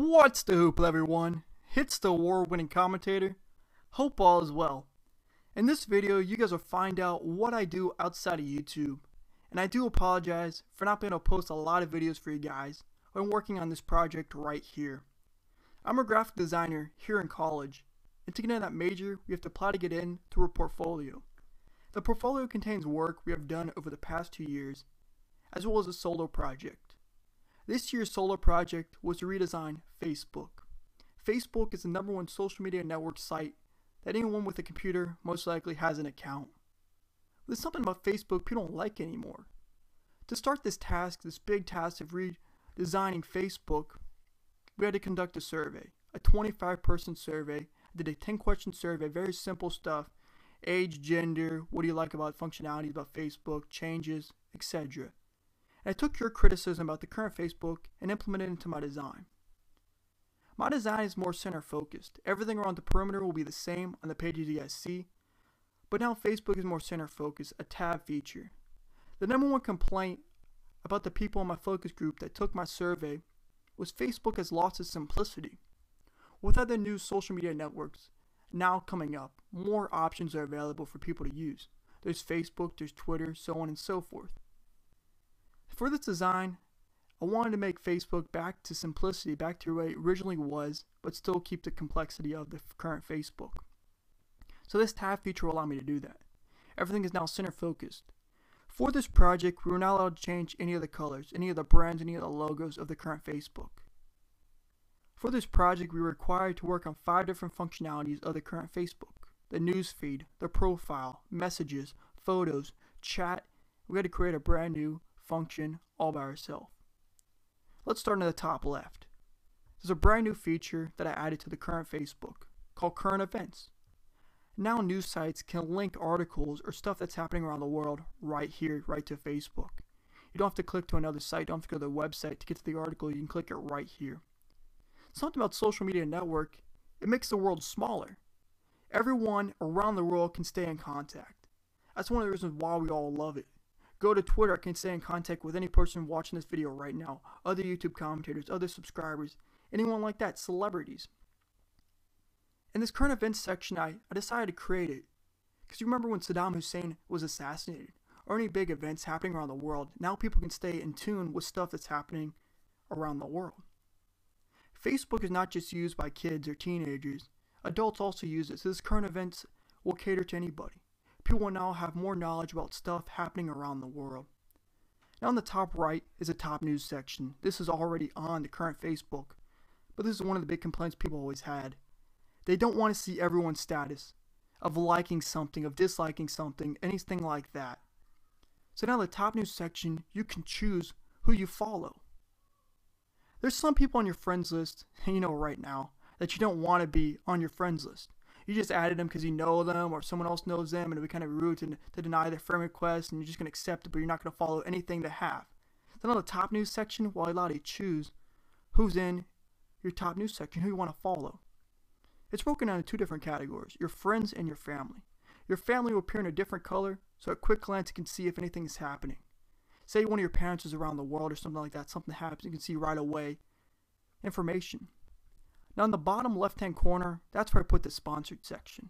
What's the hoop, everyone? It's the award-winning commentator. Hope all is well. In this video, you guys will find out what I do outside of YouTube. And I do apologize for not being able to post a lot of videos for you guys when working on this project right here. I'm a graphic designer here in college, and to get in that major, we have to apply to get in through a portfolio. The portfolio contains work we have done over the past 2 years, as well as a solo project. This year's solo project was to redesign Facebook. Facebook is the #1 social media network site that anyone with a computer most likely has an account. There's something about Facebook people don't like anymore. To start this task, this big task of redesigning Facebook, we had to conduct a survey, a 25-person survey. I did a 10-question survey, very simple stuff: age, gender, what do you like about functionalities about Facebook, changes, etc. And I took your criticism about the current Facebook and implemented it into my design. My design is more center focused. Everything around the perimeter will be the same on the pages you guys see, but now Facebook is more center focused, a tab feature. The #1 complaint about the people in my focus group that took my survey was Facebook has lost its simplicity. With other new social media networks now coming up, more options are available for people to use. There's Facebook, there's Twitter, so on and so forth. For this design, I wanted to make Facebook back to simplicity, back to where it originally was, but still keep the complexity of the current Facebook. So this tab feature will allow me to do that. Everything is now center focused. For this project, we were not allowed to change any of the colors, any of the brands, any of the logos of the current Facebook. For this project, we were required to work on 5 different functionalities of the current Facebook: the newsfeed, the profile, messages, photos, chat. We had to create a brand new function all by ourselves. Let's start in the top left. There's a brand new feature that I added to the current Facebook called current events. Now news sites can link articles or stuff that's happening around the world right here, right to Facebook. You don't have to click to another site, you don't have to go to the website to get to the article, you can click it right here. Something about social media network, it makes the world smaller. Everyone around the world can stay in contact. That's one of the reasons why we all love it. Go to Twitter, I can stay in contact with any person watching this video right now, other YouTube commentators, other subscribers, anyone like that, celebrities. In this current events section, I decided to create it because you remember when Saddam Hussein was assassinated, or any big events happening around the world. Now people can stay in tune with stuff that's happening around the world. Facebook is not just used by kids or teenagers. Adults also use it, so this current events will cater to anybody. People will now have more knowledge about stuff happening around the world. Now on the top right is a top news section. This is already on the current Facebook, but this is one of the big complaints people always had. They don't want to see everyone's status of liking something, of disliking something, anything like that. So now the top news section, you can choose who you follow. There's some people on your friends list, you know right now, that you don't want to be on your friends list. You just added them because you know them or someone else knows them, and it would be kind of rude to deny their friend request, and you're just going to accept it, but you're not going to follow anything they have. Then on the top news section, will allow you to choose who's in your top news section, who you want to follow. It's broken down into 2 different categories: your friends and your family. Your family will appear in a different color, so at a quick glance you can see if anything is happening. Say one of your parents is around the world or something like that, something happens, you can see right away information. Now in the bottom left hand corner, that's where I put the sponsored section.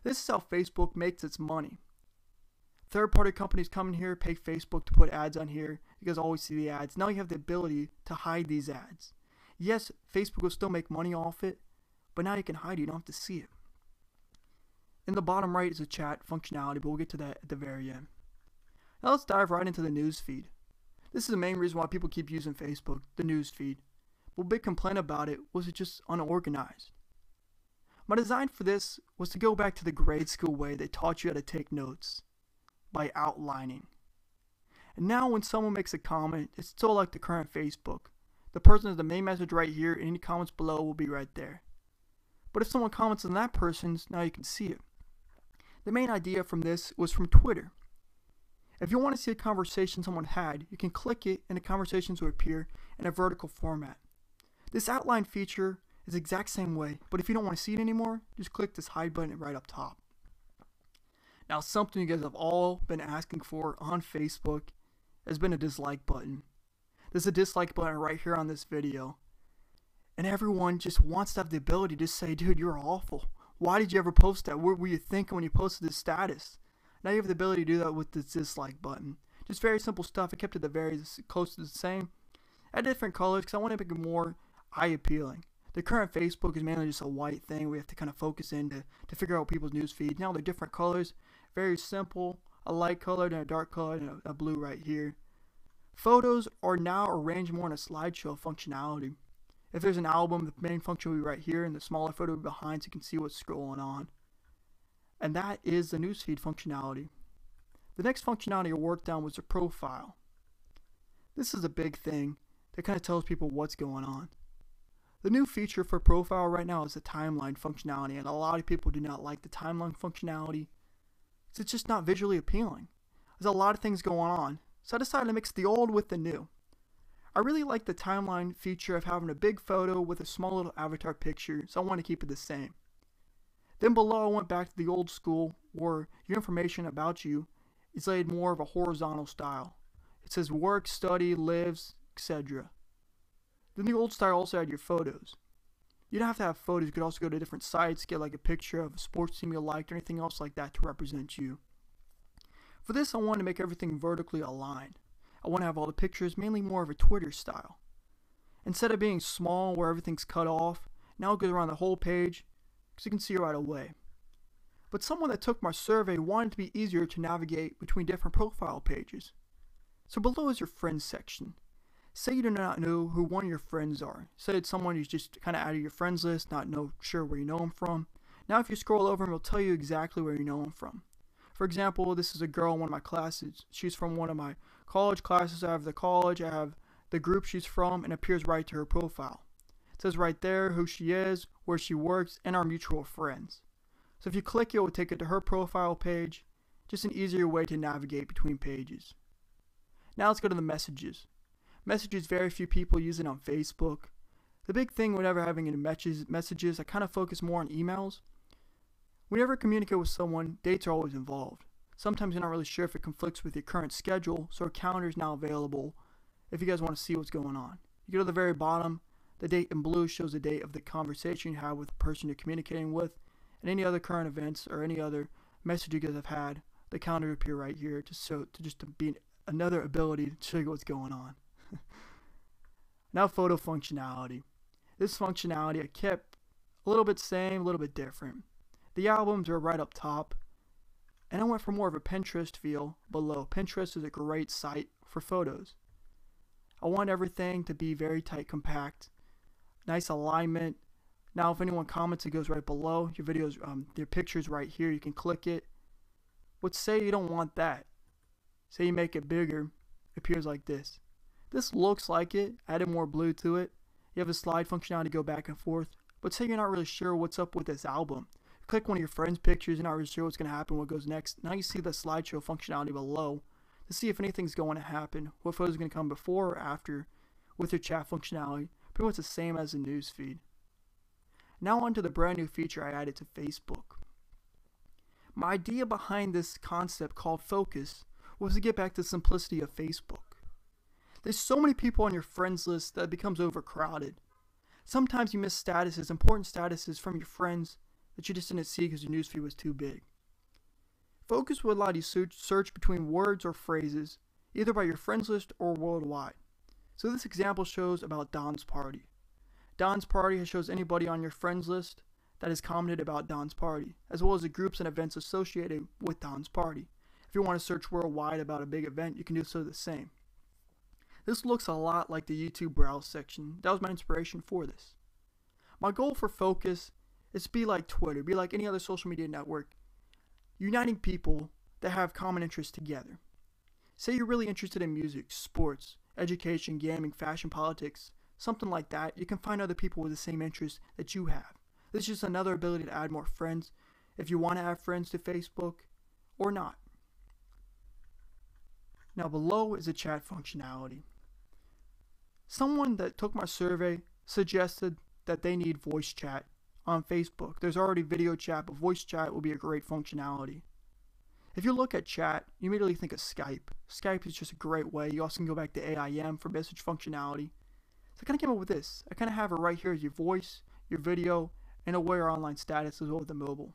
This is how Facebook makes its money. Third party companies come in here, pay Facebook to put ads on here. You guys always see the ads. Now you have the ability to hide these ads. Yes, Facebook will still make money off it, but now you can hide it, you don't have to see it. In the bottom right is a chat functionality, but we'll get to that at the very end. Now let's dive right into the newsfeed. This is the main reason why people keep using Facebook, the newsfeed. But a big complaint about it was it's just unorganized. My design for this was to go back to the grade school way they taught you how to take notes, by outlining. And now when someone makes a comment, it's still like the current Facebook. The person has the main message right here, and any comments below will be right there. But if someone comments on that person's, now you can see it. The main idea from this was from Twitter. If you want to see a conversation someone had, you can click it and the conversations will appear in a vertical format. This outline feature is the exact same way, but if you don't want to see it anymore, just click this hide button right up top. Now something you guys have all been asking for on Facebook has been a dislike button. There's a dislike button right here on this video. And everyone just wants to have the ability to say, dude, you're awful. Why did you ever post that? What were you thinking when you posted this status? Now you have the ability to do that with this dislike button. Just very simple stuff. I kept it very close to the same. Add different colors because I want to make it more eye appealing. The current Facebook is mainly just a white thing. We have to kind of focus in to figure out people's news feed. Now they're different colors. Very simple. A light color and a dark color and a blue right here. Photos are now arranged more in a slideshow functionality. If there's an album, the main function will be right here and the smaller photo will be behind so you can see what's scrolling on. And that is the newsfeed functionality. The next functionality I worked on was the profile. This is a big thing that kind of tells people what's going on. The new feature for profile right now is the timeline functionality, and a lot of people do not like the timeline functionality. It's just not visually appealing. There's a lot of things going on, so I decided to mix the old with the new. I really like the timeline feature of having a big photo with a small little avatar picture, so I want to keep it the same. Then below I went back to the old school where your information about you is laid more of a horizontal style. It says work, study, lives, etc. Then the old style also had your photos. You don't have to have photos, you could also go to different sites, get like a picture of a sports team you liked or anything else like that to represent you. For this I wanted to make everything vertically aligned. I want to have all the pictures mainly more of a Twitter style. Instead of being small where everything's cut off, now it goes around the whole page because you can see right away. But someone that took my survey wanted it to be easier to navigate between different profile pages. So below is your friends section. Say you do not know who one of your friends are. Say it's someone who's just kind of out of your friends list, not sure where you know them from. Now if you scroll over, it'll tell you exactly where you know them from. For example, this is a girl in one of my classes. She's from one of my college classes. I have the college, I have the group she's from, and it appears right to her profile. It says right there who she is, where she works, and our mutual friends. So if you click it will take it to her profile page. Just an easier way to navigate between pages. Now let's go to the messages. Messages, very few people use it on Facebook. The big thing whenever having any messages, I kind of focus more on emails. Whenever I communicate with someone, dates are always involved. Sometimes you're not really sure if it conflicts with your current schedule, so a calendar is now available if you guys want to see what's going on. You go to the very bottom, the date in blue shows the date of the conversation you have with the person you're communicating with, and any other current events or any other message you guys have had, the calendar will appear right here to be another ability to show you what's going on. Now photo functionality. This functionality I kept a little bit same, a little bit different. The albums are right up top, and I went for more of a Pinterest feel below. Pinterest is a great site for photos. I want everything to be very tight, compact, nice alignment. Now if anyone comments, it goes right below. Your videos, your pictures right here, you can click it. But say you don't want that. Say you make it bigger, it appears like this. This looks like it, added more blue to it. You have a slide functionality to go back and forth. But say you're not really sure what's up with this album. Click one of your friends' pictures, you're not really sure what's going to happen, what goes next. Now you see the slideshow functionality below to see if anything's going to happen, what photos are going to come before or after with your chat functionality. Pretty much the same as the newsfeed. Now onto the brand new feature I added to Facebook. My idea behind this concept called Focus was to get back to the simplicity of Facebook. There's so many people on your friends list that it becomes overcrowded. Sometimes you miss statuses, important statuses from your friends that you just didn't see because your newsfeed was too big. Focus will allow you to search between words or phrases, either by your friends list or worldwide. So this example shows about Don's party. Don's party shows anybody on your friends list that has commented about Don's party, as well as the groups and events associated with Don's party. If you want to search worldwide about a big event, you can do so the same. This looks a lot like the YouTube browse section. That was my inspiration for this. My goal for Focus is to be like Twitter, be like any other social media network, uniting people that have common interests together. Say you're really interested in music, sports, education, gaming, fashion, politics, something like that. You can find other people with the same interests that you have. This is just another ability to add more friends if you want to add friends to Facebook or not. Now below is the chat functionality. Someone that took my survey suggested that they need voice chat on Facebook. There's already video chat, but voice chat will be a great functionality. If you look at chat, you immediately think of Skype. Skype is just a great way. You also can go back to AIM for message functionality. So I kind of came up with this. I kind of have it right here as your voice, your video, and aware your online status as well with the mobile.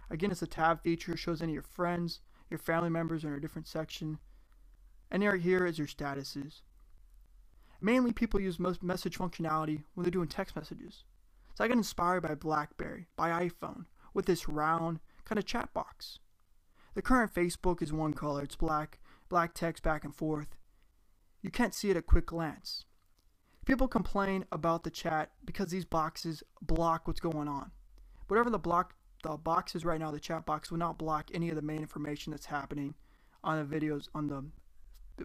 Again, it's a tab feature, shows any of your friends, your family members are in a different section. And right here is your statuses. Mainly people use most message functionality when they're doing text messages. So I got inspired by BlackBerry, by iPhone, with this round kind of chat box. The current Facebook is one color, it's black text back and forth. You can't see it at quick glance. People complain about the chat because these boxes block what's going on. Whatever the box is right now, the chat box will not block any of the main information that's happening on the videos, on the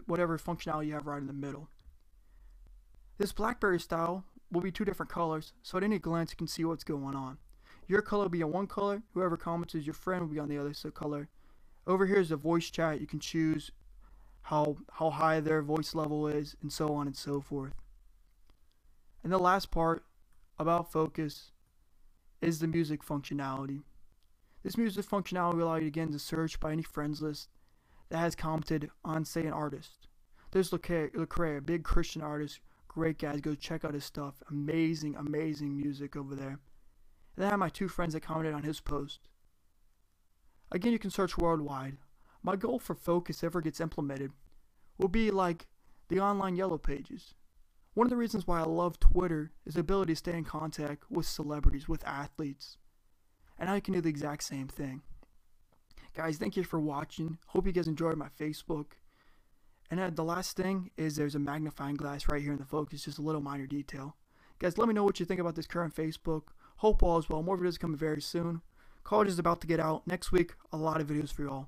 whatever functionality you have right in the middle. This BlackBerry style will be two different colors, so at any glance you can see what's going on. Your color will be on one color, whoever comments as your friend will be on the other color. Over here is the voice chat. You can choose how high their voice level is, and so on and so forth. And the last part about focus is the music functionality. This music functionality will allow you again to search by any friends list that has commented on, say, an artist. There's Lecrae, a big Christian artist. Great guys, go check out his stuff. Amazing, amazing music over there. And then I have my two friends that commented on his post. Again, you can search worldwide. My goal for focus, if ever gets implemented, will be like the online yellow pages. One of the reasons why I love Twitter is the ability to stay in contact with celebrities, with athletes. And now you can do the exact same thing. Guys, thank you for watching. Hope you guys enjoyed my Facebook. And the last thing is there's a magnifying glass right here in the focus, just a little minor detail. Guys, let me know what you think about this current Facebook. Hope all is well. More videos coming very soon. College is about to get out. Next week, a lot of videos for y'all.